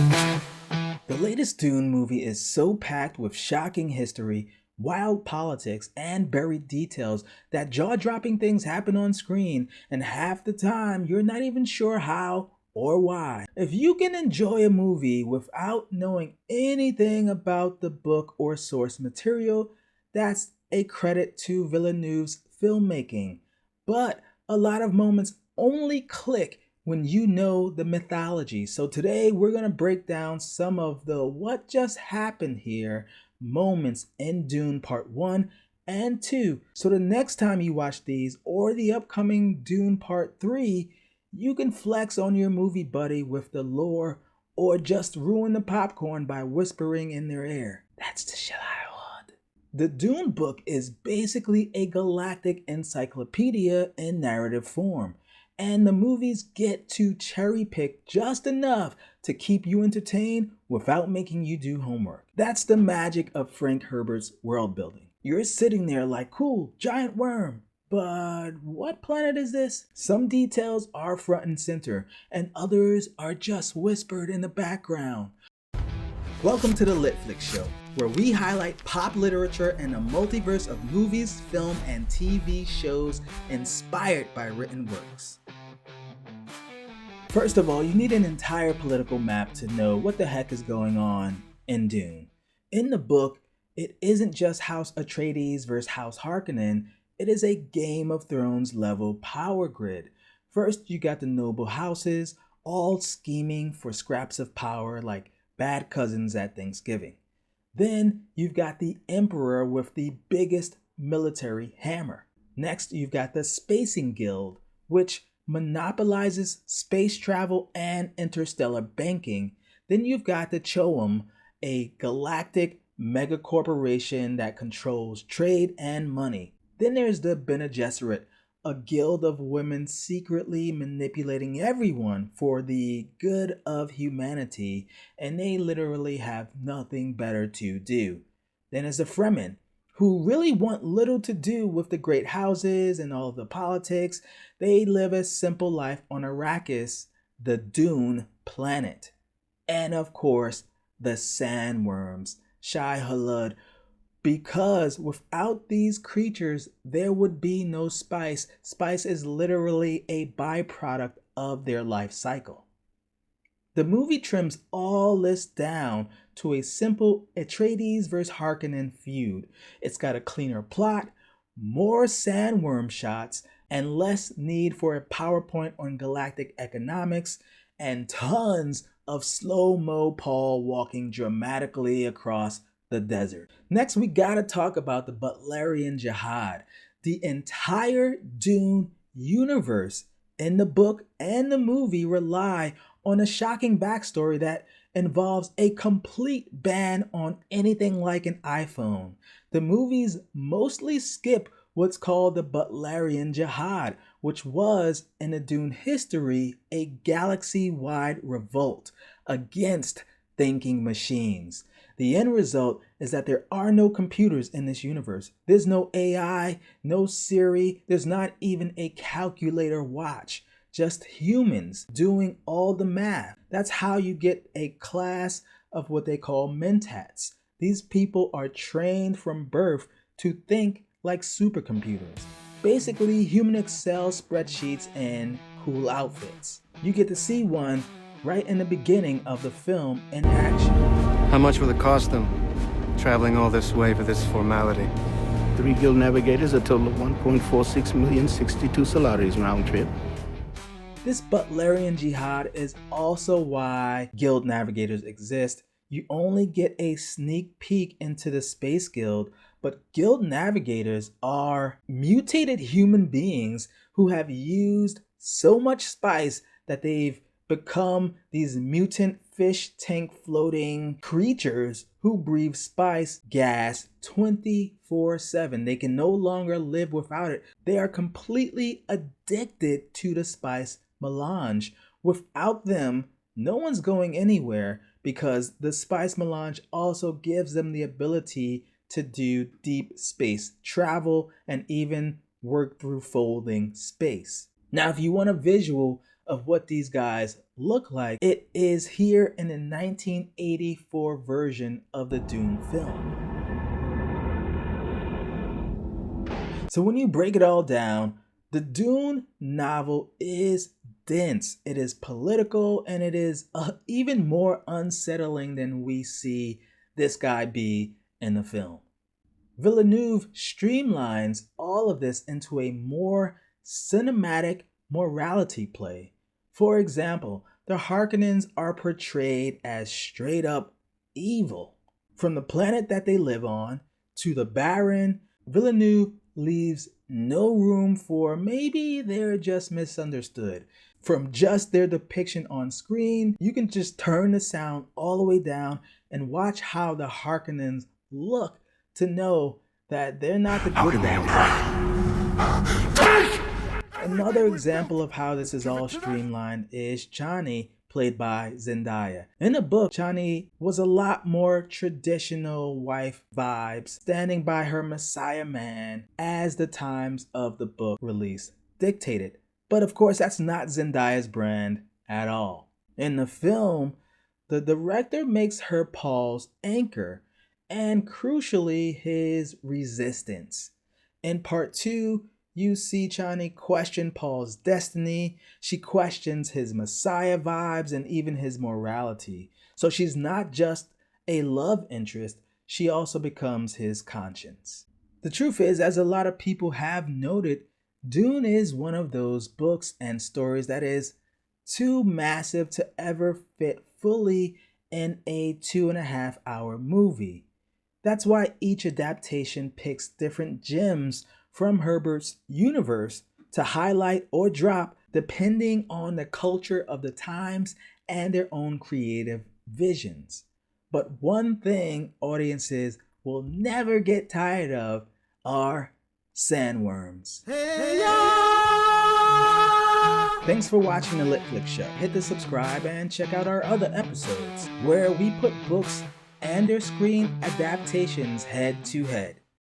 The latest Dune movie is so packed with shocking history, wild politics, and buried details that jaw-dropping things happen on screen, and half the time you're not even sure how or why. If you can enjoy a movie without knowing anything about the book or source material, that's a credit to Villeneuve's filmmaking. But a lot of moments only click when you know the mythology. So today we're going to break down some of the what just happened here moments in Dune Part 1 and 2. So the next time you watch these or the upcoming Dune Part 3, you can flex on your movie buddy with the lore or just ruin the popcorn by whispering in their ear. That's the shit I want. The Dune book is basically a galactic encyclopedia in narrative form, and the movies get to cherry pick just enough to keep you entertained without making you do homework. That's the magic of Frank Herbert's world building. You're sitting there like, cool, giant worm, but what planet is this? Some details are front and center, and others are just whispered in the background. Welcome to the LitFlix show, where we highlight pop literature and a multiverse of movies, film, and TV shows inspired by written works. First of all, you need an entire political map to know what the heck is going on in Dune. In the book, it isn't just House Atreides versus House Harkonnen, it is a Game of Thrones level power grid. First, you got the noble houses, all scheming for scraps of power like bad cousins at Thanksgiving. Then you've got the Emperor with the biggest military hammer. Next, you've got the Spacing Guild, which monopolizes space travel and interstellar banking. Then you've got the Choam, a galactic megacorporation that controls trade and money. Then there's the Bene Gesserit, a guild of women secretly manipulating everyone for the good of humanity, and they literally have nothing better to do. Then there's the Fremen, who really want little to do with the great houses and all of the politics. They live a simple life on Arrakis, the Dune planet. And of course, the sandworms, Shai-Hulud, because without these creatures, there would be no spice. Spice is literally a byproduct of their life cycle. The movie trims all this down to a simple Atreides versus Harkonnen feud. It's got a cleaner plot, more sandworm shots, and less need for a PowerPoint on galactic economics, and tons of slow-mo Paul walking dramatically across the desert. Next, we gotta talk about the Butlerian Jihad. The entire Dune universe in the book and the movie rely on a shocking backstory that involves a complete ban on anything like an iPhone. The movies mostly skip what's called the Butlerian Jihad, which was, in the Dune history, a galaxy-wide revolt against thinking machines. The end result is that there are no computers in this universe. There's no AI, no Siri, there's not even a calculator watch. Just humans doing all the math. That's how you get a class of what they call Mentats. These people are trained from birth to think like supercomputers. Basically, human Excel spreadsheets and cool outfits. You get to see one right in the beginning of the film in action. How much will it cost them, traveling all this way for this formality? 3 guild navigators, a total of 1.46 million, 62 salaries round trip. This Butlerian Jihad is also why guild navigators exist. You only get a sneak peek into the Space Guild, but guild navigators are mutated human beings who have used so much spice that they've become these mutant fish tank floating creatures who breathe spice gas 24/7. They can no longer live without it. They are completely addicted to the Spice Melange. Without them, no one's going anywhere, because the Spice Melange also gives them the ability to do deep space travel and even work through folding space. Now, if you want a visual of what these guys look like, it is here in the 1984 version of the Dune film. So when you break it all down, the Dune novel is dense, it is political, and it is even more unsettling than we see this guy be in the film. Villeneuve streamlines all of this into a more cinematic morality play. For example, the Harkonnens are portrayed as straight up evil. From the planet that they live on to the Baron, Villeneuve leaves no room for maybe they're just misunderstood. From just their depiction on screen, you can just turn the sound all the way down and watch how the Harkonnens look to know that they're not the good guys. Another example of how this is all streamlined is Chani, played by Zendaya. In the book, Chani was a lot more traditional wife vibes, standing by her Messiah man as the times of the book release dictated. But of course, that's not Zendaya's brand at all. In the film, the director makes her Paul's anchor and crucially his resistance. In part 2, you see Chani question Paul's destiny. She questions his Messiah vibes and even his morality. So she's not just a love interest, she also becomes his conscience. The truth is, as a lot of people have noted, Dune is one of those books and stories that is too massive to ever fit fully in a 2.5-hour movie. That's why each adaptation picks different gems from Herbert's universe to highlight or drop depending on the culture of the times and their own creative visions. But one thing audiences will never get tired of are sandworms. Thanks for watching the LitFlix show. Hit the subscribe and check out our other episodes where we put books and their screen adaptations head to head.